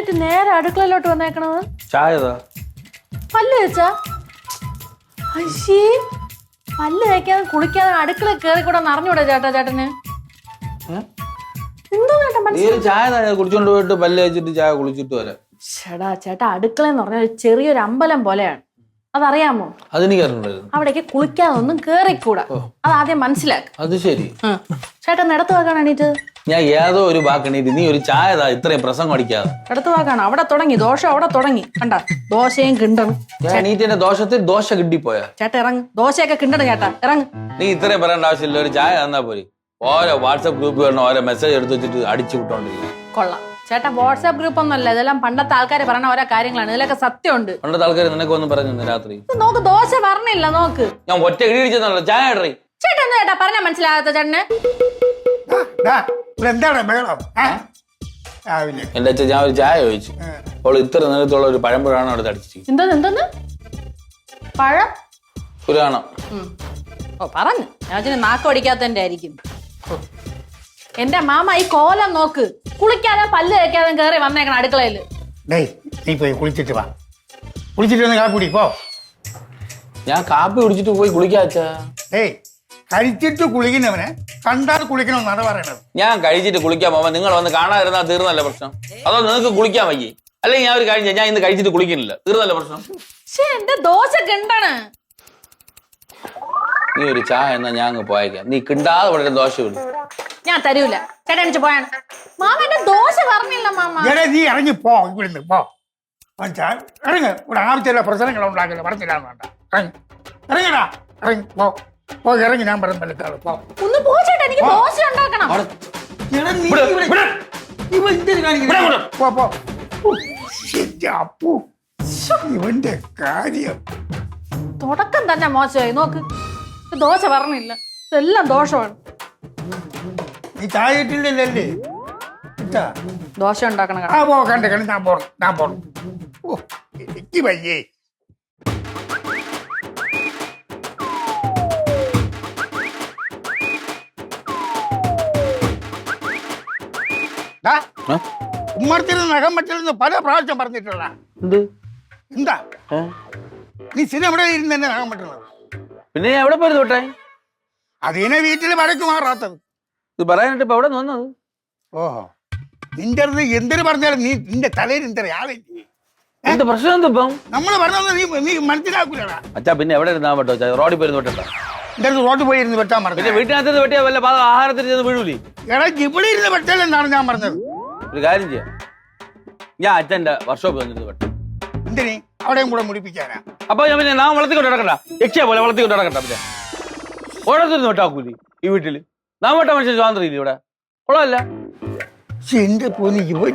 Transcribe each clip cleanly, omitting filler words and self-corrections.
എന്നിട്ട് നേരെ അടുക്കളയിലോട്ട് വന്നേക്കണത് ചായ പല്ല് വെച്ചാ അയ്യേ പല്ല് തേക്കാതെ കുളിക്കാതെ അടുക്കള കേറി കൂടെ അറിഞ്ഞൂടെ ചേട്ടന് എന്തോ ചായ കുടിച്ചോണ്ട് പോയിട്ട് പല്ല് വെച്ചിട്ട് ചായ കുളിച്ചിട്ട് വരാം. ചേട്ടാ അടുക്കള എന്ന് പറഞ്ഞാൽ ചെറിയൊരു അമ്പലം പോലെയാണ്, അതറിയാമോ? അതെനിക്കറിയണ്ടായിരുന്നു. അവിടേക്ക് കുളിക്കാതെ ഒന്നും കേറിക്കൂടാ, അത് ആദ്യം മനസ്സിലാക്കും. അത് ശരി. ചേട്ടൻ ഇടത്ത് വാക്കാണ് എണീറ്റത്. ഞാൻ ഏതോ ഒരു വാക്കെണീറ്റ് നീ ഒരു ചായ ഇത്രയും പ്രസംഗം അടിക്കാതെ. ഇടത്ത് വാക്കാണ്, അവിടെ തുടങ്ങി ദോശ, അവിടെ തുടങ്ങി കണ്ട ദോശയും കിണ്ടണം. എണീറ്റിന്റെ ദോഷത്തിൽ ദോശ കിട്ടിപ്പോയാ. ചേട്ടാ ഇറങ്ങ്, ദോശയൊക്കെ കിണ്ടണം ചേട്ടാ, ഇറങ്ങ്. നീ ഇത്രയും പറയേണ്ട ആവശ്യമില്ല, ഒരു ചായ തന്നാ പോരി. ഓരോ വാട്സപ്പ് ഗ്രൂപ്പ് വരണം, ഓരോ മെസ്സേജ് എടുത്ത് വെച്ചിട്ട് അടിച്ചു വിട്ടോണ്ടിരിക്കും. കൊള്ളാം ചേട്ടാ, വാട്സാപ്പ് ഗ്രൂപ്പ് ഒന്നും അല്ല, ഇതെല്ലാം പണ്ടത്തെ ആൾക്കാർ പറയുന്ന ഓരോ കാര്യങ്ങളാണ്, ഇതിലൊക്കെ സത്യമുണ്ട്. പണ്ടത്തെ ആൾക്കാർ നിനക്ക് ഒന്നും പറഞ്ഞു രാത്രി? നോക്ക് ദോശ പറഞ്ഞില്ല, നോക്ക്. ഞാൻ ഒറ്റ ഇടിച്ചെന്നല്ലോ ചായ ഇടറി. ചേട്ടാ എന്താ ചേട്ടാ പറഞ്ഞാ മനസ്സിലാകാത്ത ചേട്ടന്? എന്താണ് ബഹളം? എന്റെ അച്ഛൻ ഞാൻ ഒരു ചായ ചോദിച്ചു, അവൾ ഇത്ര നേരത്തുള്ള ഒരു പഴമ്പഴാണ് അവിടെ അടിച്ചിരിക്കുന്നത്. എന്തോന്ന് പഴം പുരാണം? ഓ പറഞ്ഞു, ഞാൻ നാക്ക് ഓടിക്കാത്തതിന്റെ ആയിരിക്കും. എന്റെ മാമ ഈ കോലം നോക്ക്, കുളിക്കാതെ പല്ല് തേക്കാതെ കേറി വന്നേക്കണം അടുക്കളയില്. നീ പോയി കുളിച്ചിട്ട് വാ, കുളിച്ചിട്ട് വന്ന് കാപ്പി കുടി പോ. ഞാൻ കാപ്പി കുടിച്ചിട്ട് പോയി കുളിക്കാച്ചാ. കഴിച്ചിട്ട് കുളിക്കുന്നവനെ കണ്ടാൽ കുളിക്കണമെന്നാണ് പറയണത്. ഞാൻ കഴിച്ചിട്ട് കുളിക്കാൻ പോവാ, നിങ്ങൾ വന്ന് കാണാതിരുന്നാ തീർന്നല്ല പ്രശ്നം. അതോ നിങ്ങൾക്ക് കുളിക്കാൻ വയ്യേ? അല്ലെങ്കിൽ ഞാൻ ഒരു കാര്യം, ഞാൻ ഇന്ന് കഴിച്ചിട്ട് കുളിക്കുന്നില്ല, തീർന്നല്ല പ്രശ്നം. എന്റെ ദോശ കിണ്ടണ്. നീ ഒരു ചായ എന്നാ ഞാൻ അങ്ങ് പോയേക്കാം, നീ കിണ്ടാതെ വളരെ ദോശ വിടും. ഞാൻ തരൂല, ചേട്ടാ എണിച്ച് പോയാണ്. മാമ എന്റെ ദോശ പറഞ്ഞില്ല മാമ. നീ ഇറങ്ങി പോ, ഇവിടുന്ന് പോ. ഇറങ്ങ്, ഇവിടെ ആവശ്യമില്ല പ്രശ്നങ്ങൾ ഉണ്ടാക്കില്ല, പറഞ്ഞില്ലാന്ന് വേണ്ട. ഇറങ്ങടാ, ഇറങ്ങി പോ, പോ, ഇറങ്ങി. ഞാൻ പറഞ്ഞ പോ. ഒന്ന് പോ ചേട്ടാ, എനിക്ക് ദോശ ഉണ്ടാക്കണം. ഇവന്റെ കാര്യം തുടക്കം തന്നെ മോശമായി. നോക്ക്, ദോശ പറഞ്ഞില്ല, ഇതെല്ലാം ദോഷമാണ്. നീ ചായ ഇട്ടില്ലല്ലേ? ദോശ ഉണ്ടാക്കണം. കണ്ട് ഞാൻ പോണം. ഓ എനിക്ക് വയ്യേ. ഉമ്മർത്തിന് നഖം പറ്റില്ലെന്ന് പല പ്രാവശ്യം പറഞ്ഞിട്ടുള്ള എന്താ നീ സ്ഥിരം എവിടെ ഇരുന്ന് തന്നെ നഖം പറ്റുന്നത്? പിന്നെ എവിടെ പോയി തൊട്ടേ? അതിനെ വീട്ടിൽ വഴക്ക് മാറാത്തത് ഇത് പറയാനായിട്ട് ഇപ്പൊ എവിടെ വന്നത്? ഓഹോ, നിന്റെ അടുത്ത് എന്തിനു പറഞ്ഞാലും നീ നിന്റെ തലയിൽ എന്തൊരു എന്ത് പ്രശ്നം എന്ത് ഇപ്പം? നമ്മള് പറഞ്ഞത് നീ മനസ്സിലാക്കൂലടാ. അച്ഛാ പിന്നെ എവിടെ ഇരുന്നാ പറ്റോ? റോഡിൽ പോയി വെട്ടണ്ട. എന്റെ അടുത്ത് റോഡിൽ പോയി ഇരുന്ന് വെട്ടാൻ പറഞ്ഞു. പിന്നെ വീട്ടിനകത്ത് വെട്ടിയാ വല്ല ആഹാരത്തിന് ചെന്ന് വീഴൂലേ? എടാ ഇവിടെ ഇരുന്ന് വെട്ടലെന്നാണ് ഞാൻ പറഞ്ഞത്. ഒരു കാര്യം ചെയ്യാം, ഞാൻ അച്ഛന്റെ വർക്ക്ഷോപ്പ് വന്നിട്ട് വെട്ടാം. എന്തിനീ അവിടെയും കൂടെ മുടിപ്പിക്കാനാ? അപ്പൊ ഞാൻ പിന്നെ നാം വളർത്തിക്കൊണ്ട് നടക്കണ്ട, യക്ഷിയെ പോലെ വളർത്തിക്കൊണ്ട് നടക്കണ്ട. പിന്നെ ഓരോരുത്തരും വെട്ടാക്കൂലി ഈ വീട്ടില്. നാം വെട്ടാൻ മനുഷ്യൻ സ്വാതന്ത്ര്യം ഇല്ല ഇവിടെ, കൊള്ളാമല്ല. എന്റെ പോനി ഇവൻ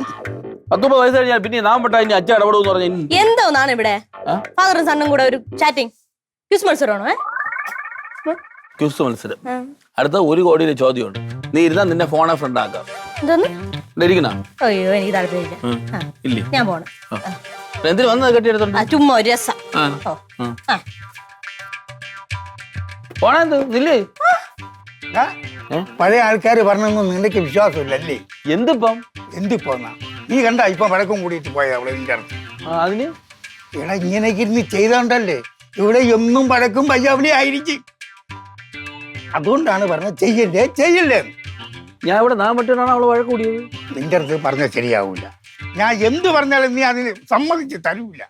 19 വയസ്സ് കഴിഞ്ഞാൽ പിന്നെ നാം വെട്ടാ ഇനി അച്ഛൻ ഇടപെടുമെന്ന് പറഞ്ഞു. എന്തോന്നാണ് ഇവിടെ ഫാദറും സണ്ണും കൂടെ ഒരു ചാറ്റിംഗ്? ക്വിസ് മത്സരമാണോ? ക്വിസ് മത്സരം. അടുത്ത 1 കോടിയിലെ ചോദ്യമുണ്ട്. നീ ഇരുന്നാ നിന്നെ ഫോണെ ഫ്രണ്ട് ആക്കാം. ഇരിക്കണോ? അയ്യോ എനിക്ക് താല്പര്യമില്ല. ഇല്ലേ? ഞാൻ പോണം. എന്തിനു വന്നത്? കെട്ടിയെടുത്തോണ്ട് ചുമ്മാ ഒരു രസം. പോണെന്ത് നില്ലേ? പഴയ ആൾക്കാര് പറഞ്ഞൊന്നും നിനക്ക് വിശ്വാസമില്ലല്ലേ? എന്തിപ്പം നീ കണ്ട ഇപ്പൊ വഴക്കം കൂടിയിട്ട് പോയ അവളെ നിന്റെ അടുത്ത്. അതിന് എടാ ഇങ്ങനെയൊക്കെ ഇരുന്ന് ചെയ്തോണ്ടല്ലേ ഇവിടെ എന്നും വഴക്കും പയ്യാവിളി ആയിരിക്കും. അതുകൊണ്ടാണ് പറഞ്ഞത് ചെയ്യല്ലേ. ഞാൻ ഇവിടെ നാം വെട്ടാണ് അവള് വഴക്ക് കൂടിയത്. നിന്റെ അടുത്ത് പറഞ്ഞാൽ ശരിയാവൂല. ഞാൻ എന്ത് പറഞ്ഞാലും നീ അതിന് സമ്മതിച്ച് തരൂല.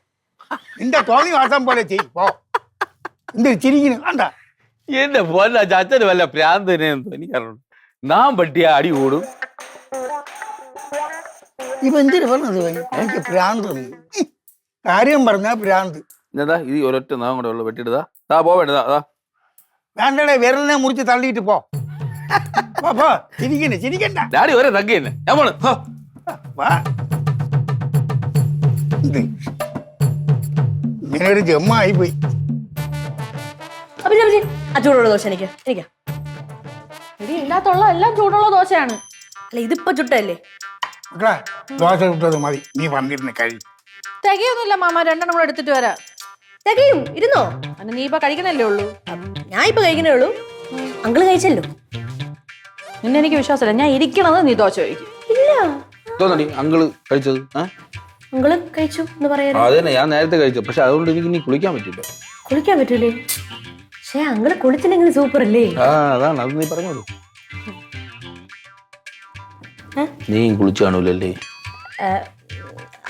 നിന്റെ തോന്നി വാസം പോലെ ചെയ്പ്പോ. എന്ത് ചിരിക്കുന്നു കണ്ട? എന്റെ പോലെ അച്ഛന് വല്ല പ്രാന്തനെന്തോ എനിക്കറിഞ്ഞു. നാം പട്ടിയ അടി കൂടും. ഇപ്പൊ എന്തിനു പറഞ്ഞത്? എനിക്ക് ഭ്രാന്ത്. കാര്യം പറഞ്ഞാ ഭ്രാന്ത്. എന്താ ഇത് ഒരൊറ്റ നാം കൂടെ ഉള്ളു വെട്ടിയിട്ടതാ പോവേണ്ടതാ. വേണ്ടടേ, വിരലിനെ മുറിച്ച് തള്ളിയിട്ട് പോ. ചിരിക്കണ്ട. ഡാഡി ഒരേ തഗ്ഗി തന്നെ. ഞാൻ പോണ്. ഇങ്ങനെ ഒരു ജമ്മായി പോയി. ചൂടുള്ള ദോശ എനിക്ക് ഇതിനകത്തുള്ള എല്ലാം ചൂടുള്ള ദോശയാണ്. അല്ല ഇതിപ്പോ ചുട്ടല്ലേ? മക്കളെ ദോശ ചുട്ടത് മതി, നീ വന്നിരുന്ന് കഴി. തികയൊന്നുമില്ല മാമ, 2 എണ്ണം കൂടെ എടുത്തിട്ട് വരാം. തികയും ഇരുന്നോ? അന്ന് നീ ഇപ്പൊ കഴിക്കുന്നല്ലേ ഉള്ളൂ. ഞാൻ ഇപ്പൊ കഴിക്കുന്നേ ഉള്ളൂ. അങ്കിള് കഴിച്ചല്ലോ. നിന്നെ എനിക്ക് വിശ്വാസമില്ല. ഞാൻ ഇരിക്കണത് നീ ദോശ കഴിക്കും. ഇല്ല തോന്നടി അങ്കിള് കഴിച്ചത്. അങ്കിള് കഴിച്ചു എന്ന് പറയാ. അതന്നെ ഞാൻ നേരത്തെ കഴിച്ചു, പക്ഷെ അതുകൊണ്ട് എനിക്ക് ഇനി കുളിക്കാൻ പറ്റില്ല. കുളിക്കാൻ പറ്റൂലേ? പക്ഷേ അങ്കിള് കുളിച്ചില്ലെങ്കിൽ സൂപ്പർ അല്ലേ? അതാണ് അത് നീ പറഞ്ഞോളൂ. നീ കുളിച്ചു കാണൂലല്ലേ?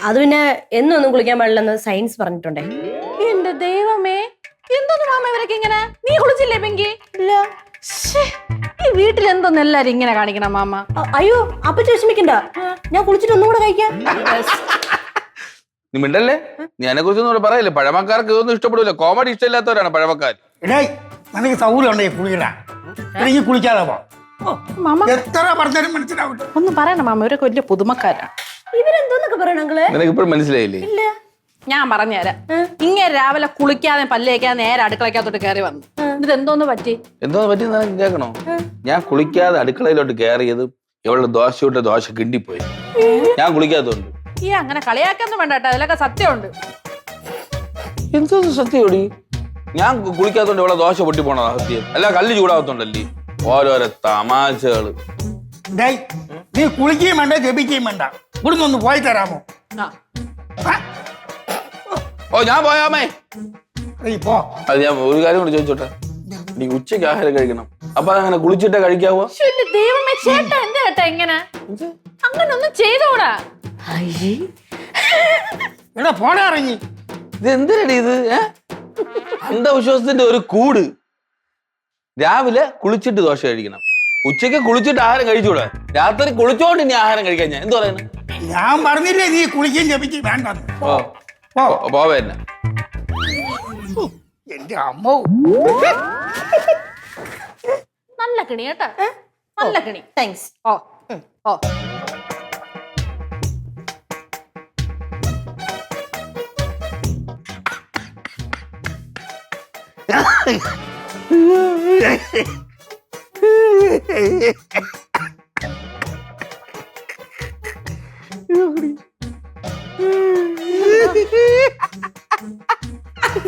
അത് പിന്നെ എന്നൊന്നും കുളിക്കാൻ പാടില്ലെന്ന് സയൻസ് പറഞ്ഞിട്ടുണ്ടേ. എന്റെ ദൈവമേ, എന്തോന്ന് മാമ ഇവരൊക്കെ ഇങ്ങനെ? നീ കുളിച്ചില്ലേ പെങ്കി? ഇല്ല. ഈ വീട്ടിൽ എന്തോന്ന് എല്ലാരും ഇങ്ങനെ കാണിക്കണം മാമ? അയ്യോ അപ്പച്ചി വിഷമിക്കണ്ട, ഞാൻ കുളിച്ചിട്ട് ഒന്നും കൂടെ കഴിക്കാം. നീ മിണ്ടല്ലേ, നീ എന്നെ കുറിച്ചൊന്നും ഇവിടെ പറയല്ലേ. പഴമക്കാർക്ക് ഇതൊന്നും ഇഷ്ടപ്പെടില്ല, കോമഡി ഇഷ്ടമില്ലാത്തവരാണ് പഴമക്കാർ. ഇടേ നിനക്ക് സൗകര്യം ഉണ്ടേ കുളിക്കടാ, എനിക്ക് കുളിക്കാതെ പോ. മാമ എത്ര പറഞ്ഞാലും മനസ്സിലാവില്ല. ഒന്നും പറയണ മാമ, ഇവരൊക്കെ വലിയ പുതുമക്കാരാണ്. ഇവരെന്തോന്നൊക്കെ പറയണ അങ്കിള്? നിനക്ക് ഇപ്പോഴും മനസ്സിലായില്ലേ? ഇല്ല. ഞാൻ പറഞ്ഞുതരാം. ഇങ്ങനെ രാവിലെ കുളിക്കാതെ പല്ലേക്കാതെ നേരെ അടുക്കളക്കകത്തോട്ട് കയറി വന്നു. എന്നിട്ട് എന്തോന്ന് പറ്റി? എന്തോന്ന് പറ്റി നിനക്ക് കേൾക്കണോ? ഞാൻ കുളിക്കാതെ അടുക്കളയിലോട്ട് കയറിയത് ഇവളുടെ ദോശയുടെ ദോശ കിണ്ടിപ്പോയി. ഞാൻ കുളിക്കാത്തതുകൊണ്ട്. ഈ അങ്ങനെ കളിയാക്കൊന്നും വേണ്ട കേട്ടോ, അതിലൊക്കെ സത്യമുണ്ട്. എന്തോ സത്യോടി? ഞാൻ കുളിക്കാത്തോണ്ട് ഇവിടെ ദോശ പൊട്ടി പോണതാ സത്യം. അല്ല കല്ല് ചൂടാകത്തോണ്ടല്ലേ ഓരോരോ തമാശകള്. നീ കുളിക്കുകയും വേണ്ട ജപിക്കുകയും വേണ്ട, ഇവിടുന്ന് ഒന്ന് പോയി തരാമോ? ഓ ഞാൻ പോയാമേ. പോ. അത് ഞാൻ ഒരു കാര്യം കൂടി ചോദിച്ചോട്ടെ, നീ ഉച്ചയ്ക്ക് ആഹാരം കഴിക്കണം, അപ്പൊ അതങ്ങനെ കുളിച്ചിട്ടേ കഴിക്കാവോ? ദൈവമേ ചേട്ടാ, എന്താ ചേട്ടാ ഇങ്ങനെ? അങ്ങനെ ഒന്നും ചെയ്തോടാ. എടാ പോടാ ഇറങ്ങി. ഇത് എന്തിനടി ഇത്? അന്ധവിശ്വാസത്തിന്റെ ഒരു കൂട്. രാവിലെ കുളിച്ചിട്ട് ദോശ കഴിക്കണം, ഉച്ചയ്ക്ക് കുളിച്ചിട്ട് ആഹാരം കഴിച്ചൂടാ, രാത്രി കുളിച്ചോണ്ട് ഇനി ആഹാരം കഴിക്കാൻ ഞാൻ എന്ത് പറയുന്നു? ഞാൻ പറഞ്ഞില്ലേ നീ കുളിക്കുകയും ജപിക്കുകയും വേണ്ടെന്ന്. പോവേ തന്നെ. എന്റെ അമ്മോ, നല്ല കിണി കേട്ടാ, നല്ല കിണി. താങ്ക്സ്. ഓ ഓ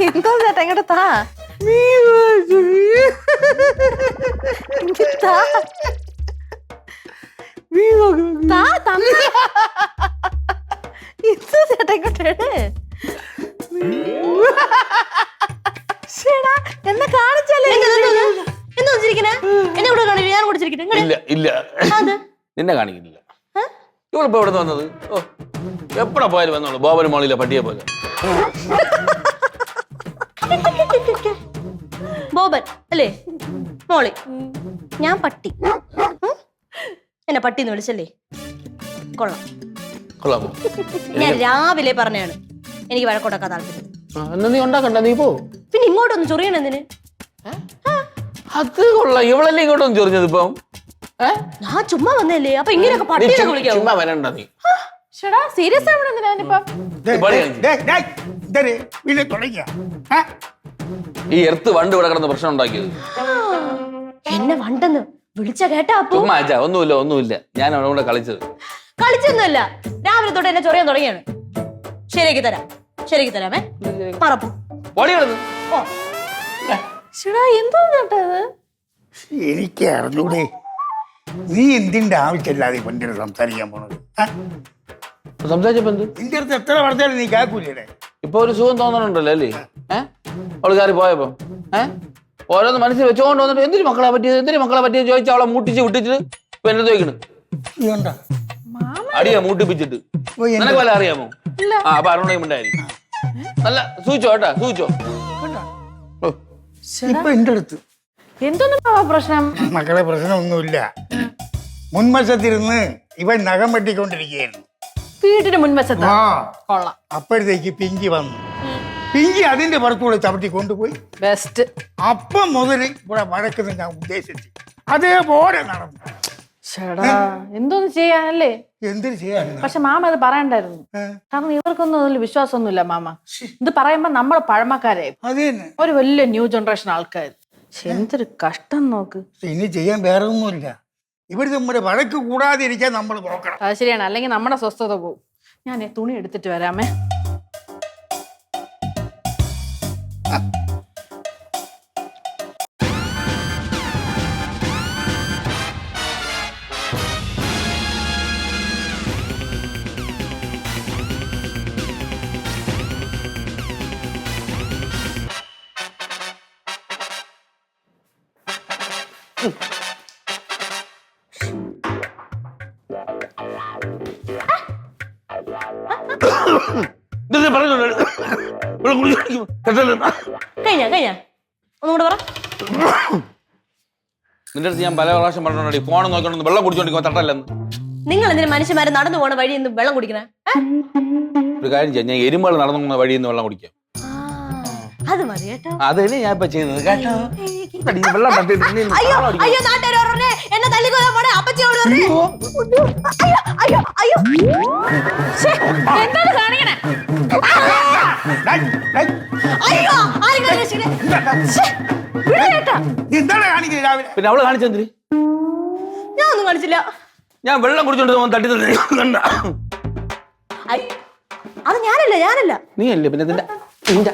എന്തോ ചേട്ടാ ഇങ്ങോട്ട് താ. ചേട്ടാ ഇങ്ങോട്ട് എന്നെ കാണിച്ചല്ലേ? എന്താ വെച്ചിരിക്കണേ? എന്നെ കൂടെ കാണില്ല, ഞാൻ കുടിച്ചിരിക്കട്ടെ. ഇല്ല ഇല്ല, നിന്നെ കാണിക്കുന്നില്ല. ഇവളിപ്പോ എവിടെ വന്നത്? ഓ എപ്പടാ പോയാലും വന്നോളൂ, ബോബന് മോളിലെ പട്ടിയെ പോലെ. ബോബൻ അല്ലേ മോളി? ഞാൻ പട്ടി. എന്നെ പട്ടിന്ന് വിളിച്ചല്ലേ? കൊള്ളാം. കൊള്ളാമോ? ഞാൻ രാവിലെ പറഞ്ഞാണ് എനിക്ക് വഴക്കൊണ്ടാക്കാൻ താല്പര്യം. എന്നാ നീ ഉണ്ടാക്കണ്ട, നീ പോ. പിന്നെ ഇങ്ങോട്ടൊന്ന് ചൊറിയണെന്തിന്? അത് കൊള്ളാം, ഇവളല്ലേ ഇങ്ങോട്ടൊന്നും ചൊറിഞ്ഞത് ഇപ്പം? ഞാൻ ചുമ്മാ വന്നല്ലേ, അപ്പൊ ഇങ്ങനെയൊക്കെ പട്ടിയെ വിളിക്കാവോ? ചുമ്മാ വരണ്ട നീ. സീരിയസ് വീട്ടിൽ തുടങ്ങിയ ഈ എർത്ത് വണ്ട് ഇവിടെ കിടന്ന് പ്രശ്നം ഉണ്ടാക്കിയത്. എന്നെ വണ്ടെന്ന് വിളിച്ച കേട്ടാ? അപ്പൊ ചുമ്മാ അച്ഛാ, ഒന്നുമില്ല, ഞാൻ അവിടെ കൂടെ കളിച്ചത്. കളിച്ചൊന്നുമല്ല, രാവിലെ തൊട്ട് എന്നെ ചൊറിയാൻ തുടങ്ങിയാണ്. ശരിയാക്കി തരാമേ. മറപ്പു പൊടി കിടന്ന്. എന്തോ ചേട്ടാ എനിക്ക് അറിഞ്ഞൂടെ, നീ എന്തിന്റെ ആവശ്യമില്ലാതെ പെണ്ണിനെ സംസാരിക്കാൻ പോണത്? സംസാരിച്ചപ്പോ എന്ത്? നിന്റെ അടുത്ത് എത്ര പറഞ്ഞാലും നീ കേൾക്കൂലേ? ഇപ്പൊ ഒരു സുഖം തോന്നണുണ്ടല്ലോ അല്ലേ? അവള് കയറി പോയപ്പോ ഓരോന്ന് മനസ്സിൽ വെച്ചോണ്ട് വന്നിട്ട് എന്തിനു മക്കളെ പറ്റിയത് ചോദിച്ചാൽ അവളെ മൂട്ടിച്ച് വിട്ടിച്ചിട്ട് ഇപ്പൊ എന്നെ ചോദിക്കണ്. അടിയാ മൂട്ടിപ്പിച്ചിട്ട്. നിനക്ക് വല്ല അറിയാമോ? അപ്പൊ അറിയണ്ടായിരിക്കും. നല്ല സൂചിച്ചോ കേട്ടാ, സൂചിച്ചോ. ഇപ്പൊ എന്റെ അടുത്ത് എന്തൊന്നും പ്രശ്നം? മക്കളെ പ്രശ്നമൊന്നുമില്ല. മുൻവശത്തിരുന്ന് ഇവൻ നഖം വെട്ടിക്കൊണ്ടിരിക്കുകയായിരുന്നു. വീട്ടിന് മുൻവശത്ത്. കൊള്ളാം. അപ്പോഴത്തേക്ക് പിങ്കി വന്നു. പിങ്കി അതിന്റെ പുറത്തുകൂടെ ചവിട്ടി കൊണ്ടുപോയി. ബെസ്റ്റ്. അപ്പം മുതൽ ഇവിടെ വഴക്കുന്ന ഞാൻ ഉദ്ദേശിച്ചു അതേപോലെ നടന്നു. എന്തോന്ന് ചെയ്യാനല്ലേ? എന്തിനു ചെയ്യാൻ? പക്ഷെ മാമ അത് പറയണ്ടായിരുന്നു. കാരണം ഇവർക്കൊന്നും അതിൽ വിശ്വാസമൊന്നുമില്ല മാമ. ഇത് പറയുമ്പോ നമ്മൾ പഴമക്കാരെ, അത് തന്നെ ഒരു വലിയ ന്യൂ ജനറേഷൻ ആൾക്കാർ. എന്തൊരു കഷ്ടം നോക്ക്. ഇനി ചെയ്യാൻ വേറെ ഒന്നുമില്ല. ഇവർ നമ്മുടെ വഴക്ക് കൂടാതിരിക്കാൻ നമ്മൾ നോക്കണം. അത് ശരിയാണ്, അല്ലെങ്കിൽ നമ്മുടെ സ്വസ്ഥത പോവും. ഞാൻ തുണി എടുത്തിട്ട് വരാമേ. കഴിഞ്ഞ ഒന്നും കൂടെ പറ. നിന്റെ അടുത്ത് ഞാൻ പല പ്രാവശ്യം പറഞ്ഞോണ്ടി ഫോൺ നോക്കിക്കൊണ്ടു വെള്ളം കുടിച്ചോണ്ടിരിക്കുമ്പോ തട്ടല്ലെന്ന്. നിങ്ങൾ എന്തിനു മനുഷ്യന്മാരെ നടന്നു പോണ വഴി നിന്ന് വെള്ളം കുടിക്കണേ? ഒരു കാര്യം ചെയ്യാം, ഞാൻ എരുമകൾ നടന്നു പോകുന്ന വഴിയിൽ നിന്ന് വെള്ളം കുടിക്കാം. അത് മതി കേട്ടോ. അതല്ലേ ഞാൻ ഇപ്പൊ ചെയ്യുന്നത് കേട്ടോ. വെള്ളം തട്ടിയിട്ട് നീ അയ്യോ വെള്ളം അടിക്കും. അയ്യോ നാട്ടുകാർ പറഞ്ഞേ എന്നെ തല്ലിക്കൊല്ലാൻ പോണേ അപ്പച്ചിയോട് പറഞ്ഞേ. അയ്യോ അയ്യോ അയ്യോ എന്താണ് കാണിക്കണേ? അയ്യോ ആരെങ്കിലും രക്ഷിക്കണേ. എന്താണ് കാണിക്കുന്നത് രാവിലെ? പിന്നെ അവള് കാണിച്ചെന്തിന്? ഞാൻ ഒന്നും കാണിച്ചില്ല. ഞാൻ വെള്ളം കുടിച്ചോണ്ട് തട്ടി കണ്ട. അത് ഞാനല്ല നീ അല്ലേ പിന്നെ നിന്റെ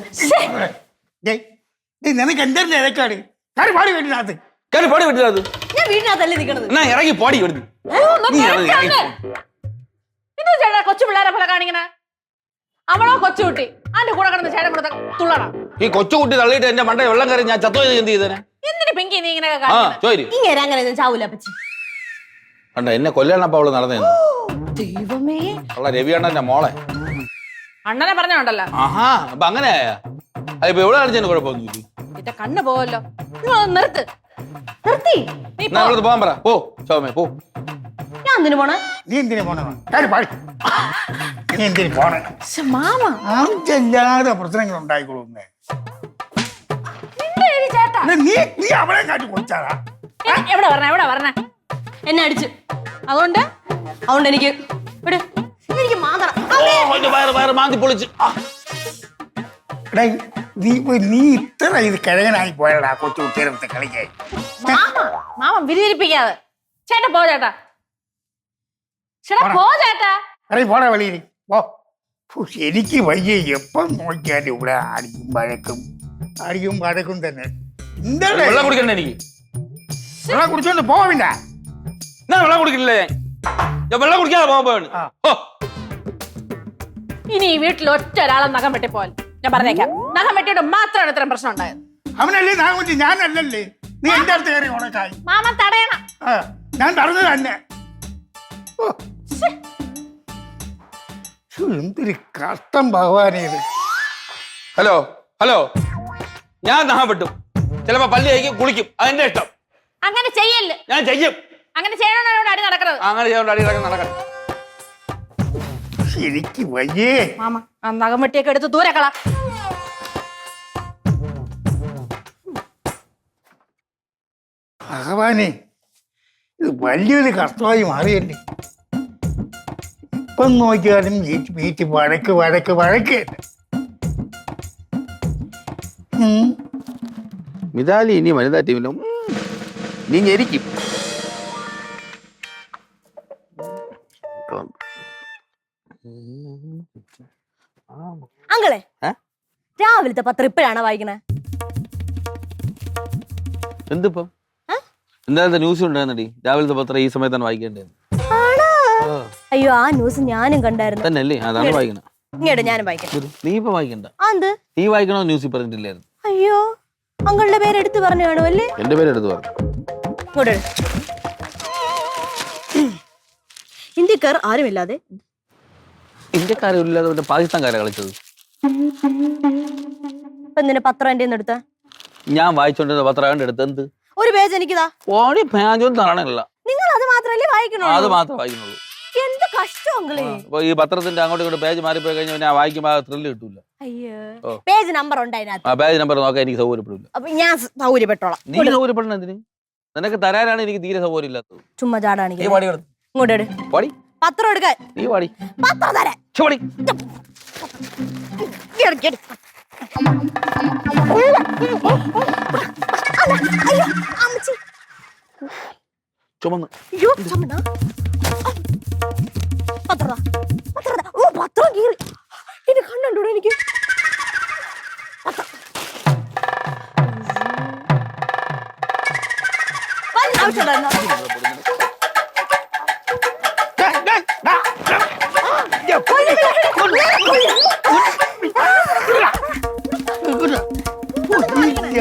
നിനക്ക് എന്തെങ്കിലും ഇടയ്ക്കാണ് കാര്യം പാടി വീട്ടിനകത്ത് കാര്യം പാടി വിട്ടത്. ഞാൻ വീടിനകത്തല്ലേ നിക്കണത്. എന്നാ ഇറങ്ങി പാടി വിടുന്നു. ഇത് ചേട്ടാ കൊച്ചു പിള്ളേരെ പോലെ കാണിക്കണേ. അവളോ കൊച്ചുകുട്ടി അതിന്റെ കൂടെ കിടന്ന് ചേട്ടൻ കൊടുത്ത തുള്ളണം. ഈ കൊച്ചുകുട്ടി തള്ളിയിട്ട് എന്റെ മണ്ടയിൽ വെള്ളം കയറി ഞാൻ ചത്തോ എന്ത് ചെയ്തേനെ? എന്തിനു പിങ്കി നീ ഇങ്ങനെ ആ ചോര് ഇങ്ങനെ അങ്ങനെ ചാവൂല അപ്പച്ചി. കണ്ട എന്നെ കൊല്ലാണപ്പ അവള് നടന്നേന്ന്. ദൈവമേ ഉള്ള രവിയണ്ണന്റെ മോളെ. അണ്ണനെ പറഞ്ഞോണ്ടല്ലോ. ആഹാ അപ്പൊ അങ്ങനെ ആയാ? അതിപ്പോ എവിടെ കാണിച്ചതിന് കുഴപ്പമൊന്നുമില്ല. എന്റെ കണ്ണ് പോവല്ലോ. നിങ്ങൾ നിർത്ത്. നിർത്തി. നീ എന്നാ അവളത് പോകാൻ പറ. പോ ശോമേ പോ. ഞാൻ എന്തിനു പോണേ? നീ എന്തിനു പോണ കാര്യം പാടി നീ എന്തിനു പോണേ? മാമ ആവശ്യമില്ലാതെ പ്രശ്നങ്ങൾ ഉണ്ടായിക്കൊള്ളുന്നേ. ചേട്ടാ നീ അവളെ കാട്ടി കൊച്ചാടാ. എവിടെ പറഞ്ഞ എന്നെ അടിച്ചു. അതുകൊണ്ട് എനിക്ക് വിട്. എനിക്ക് മാത്രം വയറ് മാന്തി പൊളിച്ച്. നീ ഇത്ര ഇത് കിഴങ്ങനായി പോയടാ കൊച്ചു കുട്ടിയുടെ കളിക്കായി. മാമ വിരിയിരിപ്പിക്കാതെ. ചേട്ടാ പോ ചേട്ടാ. ചേട്ടാ പോ ചേട്ടാ. അറിയ പോടാ വെളിയിൽ പോ. എനിക്ക് വയ്യ എപ്പം നോക്കിയാലും ഇവിടെ അടിക്കും വഴക്കും തന്നെ. എന്താണ് വെള്ളം കുടിക്കണ്ട എനിക്ക്. വെള്ളം കുടിച്ചോണ്ട് പോവില്ല. ഞാൻ വെള്ളം കുടിക്കില്ലേ? ഞാൻ വെള്ളം കുടിക്കാതെ പോകാൻ പോവാണ്. ഇനി ഈ വീട്ടിൽ ഒറ്റ ഒരാളെ നഖം വെട്ടിപ്പോൽ ഞാൻ പറഞ്ഞേക്കാം. നഖം വെട്ടിയിട്ട് മാത്രമാണ് ഇത്രയും പ്രശ്നം ഉണ്ടായത്. അവനല്ലേ നാഗുറ്റി, ഞാനല്ലല്ലേ. നീ എന്റെ അടുത്ത് കയറി ഉണക്കായി. മാമ തടയണം. ഞാൻ തടഞ്ഞു തന്നെ. എന്തൊരു കഷ്ടം ഭഗവാനെ ഇത്. ഹലോ ഹലോ ഞാൻ നഖം വെട്ടും. ചിലപ്പോ പല്ല് കഴിക്കും കുളിക്കും. അതെന്റെ ഇഷ്ടം. അങ്ങനെ ചെയ്യല്ല. ഞാൻ ചെയ്യും. അങ്ങനെ ചെയ്യണോണ്ട് അടി നടക്കുന്നത്. അങ്ങനെ ചെയ്തോണ്ട് അടി നടക്കണം. എനിക്ക് വയ്യേ. മാമ ആ നഖം വെട്ടിയൊക്കെ എടുത്ത് ദൂരെ കള. ഭഗവാനെ ഇത് വലിയൊരു കഷ്ടമായി മാറിയല്ലേ. ഇപ്പം നോക്കിയാലും വീട്ടിൽ വഴക്ക് മിതാലി ഇനി വനിതാ ടീമിലും നീ ഞെരിക്കും. അങ്കളെ രാവിലത്തെ പത്രം ഇപ്പോഴാണോ വായിക്കണേ? എന്തിപ്പോ എന്താ ന്യൂസ് ഉണ്ടായിരുന്നടി? രാവിലത്തെ പത്രം ഈ സമയത്താണ് വായിക്കേണ്ടത്. അയ്യോ ആ ന്യൂസ് ഞാനും കണ്ടായിരുന്നു. തന്നെയല്ലേ? അതാണ് വായിക്കണം. ഇങ്ങോട്ട് ഞാനും വായിക്കാം. നീ ഇപ്പൊ വായിക്കണ്ട. എന്ത് നീ വായിക്കണോ? ന്യൂസിൽ പറഞ്ഞിട്ടില്ലായിരുന്നു. അയ്യോ അങ്കളുടെ പേര് എടുത്ത് പറഞ്ഞു കാണുമല്ലേ? എന്റെ പേര് എടുത്ത് പറഞ്ഞു. ഇങ്ങോട്ട് ഇന്ത്യക്കാർ ആരുമില്ലാതെ ഇന്ത്യക്കാരില്ലാതെ പാകിസ്ഥാൻകാരെ കളിച്ചത്. എന്തിനാ പത്രം എന്റെ എടുത്ത? ഞാൻ വായിച്ചോണ്ടിരുന്ന പത്രം എടുത്ത് എന്ത് ഒരു പേജ് എനിക്കിതാ. ഓടി പേജൊന്നും തരണല്ല. നിങ്ങൾ അത് മാത്രല്ലേ വായിക്കണോ? അത് മാത്രമേ വായിക്കുന്നുള്ളൂ. എന്ത് കഷ്ടം അങ്കളെ. അപ്പൊ ഈ പത്രത്തിന്റെ അങ്ങോട്ടും ഇങ്ങോട്ട് പേജ് മാറിപ്പോയി കഴിഞ്ഞാൽ ഞാൻ വായിക്കുമ്പോ ആ ത്രില്ല് കിട്ടൂല. അയ്യോ പേജ് നമ്പർ ഉണ്ട് അതിനകത്ത്. ആ പേജ് നമ്പർ നോക്കാൻ എനിക്ക് സൗകര്യപ്പെടില്ല. അപ്പൊ ഞാൻ സൗകര്യപ്പെട്ടോളാം. നീ സൗകര്യപ്പെടണം എന്തിന്? നിനക്ക് തരാനാണ് എനിക്ക് തീരെ സൗകര്യം ഇല്ലാത്തത്. ചുമ്മാ ചാടാണ്. ഇങ്ങോട്ട് പാടി പത്രം എടുക്കാൻ. നീ പാടി പത്രം തരാൻ. ചോടി ചുമന്ന് പത്രം കീറി എന്നെ കണ്ടോ എനിക്ക്.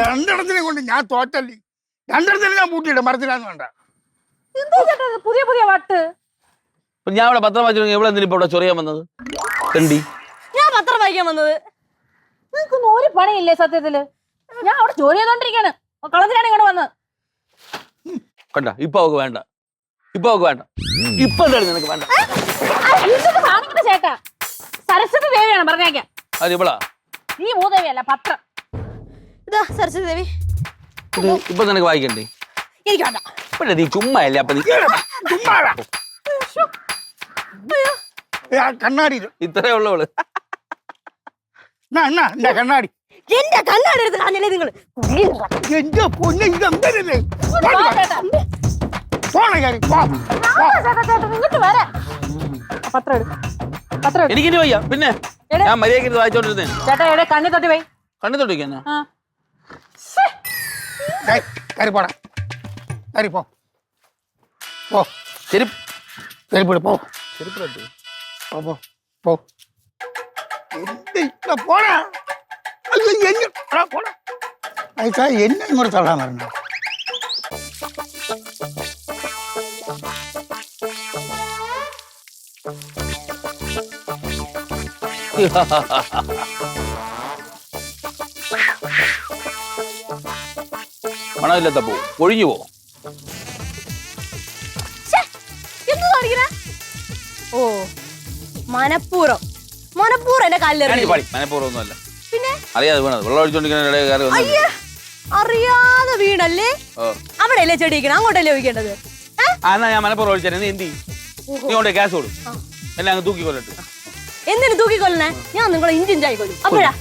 രണ്ടെണ്ണത്തിനെ കൊണ്ട് ഞാൻ തോറ്റല്ലേ. രണ്ടിടത്തിൽ ഞാൻ പൂട്ടിയിട്ട് മരത്തിലാന്ന് വേണ്ട. എന്തോ ചേട്ടാ ഇത് പുതിയ പുതിയ വട്ട്. ഇപ്പൊ ഞാൻ ഇവിടെ പത്രം വായിച്ചു ഇവിടെ എന്തിനാ ഇപ്പൊ ഇവിടെ ചൊറിയാൻ വന്നത്? കണ്ടി ഞാൻ പത്രം വായിക്കാൻ വന്നത്. നിങ്ങൾക്കൊന്നും ഒരു പണിയില്ലേ സത്യത്തില്? ഞാൻ അവിടെ ജോലി ചെയ്തോണ്ടിരിക്കാണ്, കളത്തിലാണ് ഇങ്ങോട്ട് വന്നത്. കണ്ട ഇപ്പൊ അവക്ക് വേണ്ട, ഇപ്പൊ അവക്ക് വേണ്ട, ഇപ്പൊ എന്താണ് നിനക്ക് വേണ്ട? സാധനങ്ങളുടെ ചേട്ടാ സരസ്വതി ദേവിയാണ് പറഞ്ഞേക്കാം. അത് ഇവളാ? നീ ഭൂദേവിയല്ല, പത്രം. ഇതാ സരസ്വതി ദേവി. ഇത് ഇപ്പൊ നിനക്ക് വായിക്കണ്ടേ? എനിക്ക് വേണ്ട. ഇപ്പഴേ നീ ചുമ്മാ അല്ലേ അപ്പൊ നീ ചുമ്മാടാ. കണ്ണാടി ഇത്രേ ഉള്ളവള്. എന്റെ കണ്ണാടി, എന്റെ കണ്ണാടി എടുത്ത് കാണില്ലേ നിങ്ങൾ? എന്റെ പൊന്നെ ഇതെന്തല്ലേ? ചേട്ടാ പോണ കാര്യം ഇങ്ങോട്ട് വരാ. പത്രം എടു, പത്രം എടു. എനിക്കിനി വയ്യ. പിന്നെ ഞാൻ മര്യാദയ്ക്ക് വായിച്ചോണ്ടിരുന്നേ. ചേട്ടാ എവിടെ കണ്ണി തൊട്ടി പോയി. കണ്ണു തൊട്ടിക്കാ ആ കയറി പോടാ, കയറി പോ. പോ ശരി. കയറിപ്പോട്, പോ ചെരുപ്പിലോട്ട് പോ പോ പോ. പോടാ. അയ്യോ, പോടാ. അയച്ചാ എന്നെ ഇങ്ങോട്ട് തള്ളാൻ പറഞ്ഞു. മണമില്ലാത്ത പോ, ഒഴിഞ്ഞു പോ. എന്ത് കാണിക്കണേ? ഓ മനപ്പൂർവ്വം എന്റെ കാലിലെറിഞ്ഞു. പാടി മനഃപൂർവ്വം ഒന്നുമല്ല, പിന്നെ അറിയാതെ വീണത്. വെള്ളം ഒഴിച്ചോണ്ടിരിക്കുന്ന ഇടയിൽ കയറി വന്നത്. അയ്യേ, അറിയാതെ വീണല്ലേ? അവിടെയല്ലേ ചെടിയിക്കണം, അങ്ങോട്ടല്ലേ ഒഴിക്കേണ്ടത്? എന്നാ ഞാൻ മനഃപൂർവ്വം ഒഴിച്ചാൽ നീ എന്ത് ചെയ്യും? നീ കൊണ്ട് ഗ്യാസ് കൊടു, എന്നെ അങ്ങ് തൂക്കിക്കൊല്ലട്ട്. എന്തിനു തൂക്കിക്കൊല്ലണേ? ഞാൻ നിങ്ങളെ ഇഞ്ചിഞ്ചായി കൊല്ലും. അപ്പോഴാ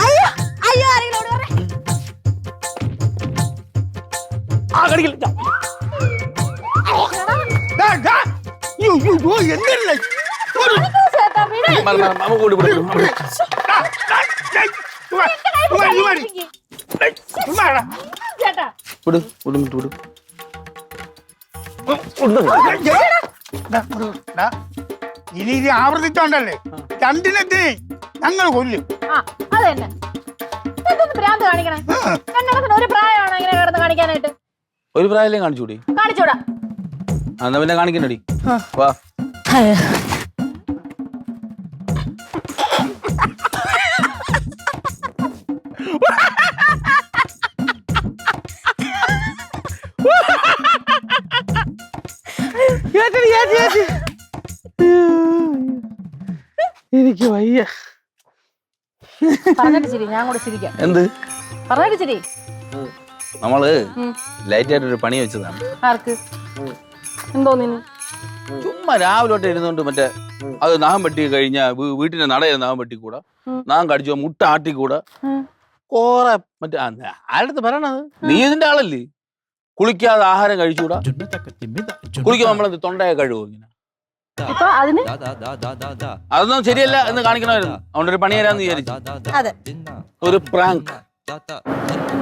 അയ്യോ അയ്യോ, ആരെങ്കിലും എന്നല്ലേ ചേട്ടാ വിട്. ചേട്ടാ ഇനി ഇത് ആവർത്തിച്ചോണ്ടല്ലേ രണ്ടിനെത്തി ഞങ്ങൾ കൊല്ലും. ആ അത് തന്നെ. എന്തൊന്ന് ഭ്രാന്ത് കാണിക്കണേ? രണ്ടെണ്ണത്തിന് ഒരു പ്രായമാണോ ഇങ്ങനെ കിടന്ന് കാണിക്കാനായിട്ട്? ഒരു പ്രായം കാണിച്ചൂടി? കാണിച്ചൂടാ. എന്നാ പിന്നെ കാണിക്കണ്ടടി, വാ. എനിക്ക് വയ്യ. പറഞ്ഞിട്ട് ശരി, ഞാൻ കൂടെ ചിരിക്കാം. എന്ത് പറഞ്ഞിട്ട് ശരി. നമ്മള് ലൈറ്റ് ആയിട്ടൊരു പണി വെച്ചതാണ്. ആർക്ക്? എന്തോന്നിന്? ചുമ്മാ രാവിലെ തൊട്ട് ഇരുന്നോണ്ട് മറ്റേ അത് നാഹം വെട്ടി കഴിഞ്ഞ വീട്ടിന്റെ നടയെ നാഹം വെട്ടിക്കൂടാ, നാം കടിച്ചു മുട്ട ആട്ടിക്കൂടാ, കൊറേ മറ്റേ ആരുടെ പറയണത്? നീ ഇതിന്റെ ആളല്ലേ? കുളിക്കാതെ ആഹാരം കഴിച്ചുകൂടാ. കുളിക്കുമ്പോ നമ്മളത് തൊണ്ടയെ കഴുകും ഇങ്ങനെ. ഇപ്പൊ അതിന് അതൊന്നും ശരിയല്ല എന്ന് കാണിക്കണമായിരുന്നു. അതുകൊണ്ടൊരു പണി തരാന്ന് വിചാരിച്ചു. അതെ, ഒരു പ്രാങ്ക്.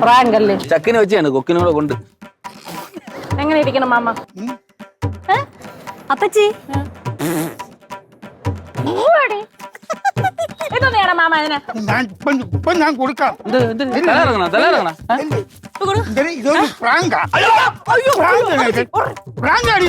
പ്രാങ്ക് അല്ലേ? ചക്കിന് വെച്ചാണ്, കൊക്കിനും കൂടെ കൊണ്ട്. എങ്ങനെ ഇരിക്കണം മാമ? അപ്പച്ചി ഇതൊന്നെയാണോ മാമ ഇതിന്? ഇപ്പൊ ഞാൻ കൊടുക്കാം. തലയിറങ്ങണ തലയിറങ്ങണ. ഇതൊരു പ്രാങ്കാ. പ്രാങ്കാടി.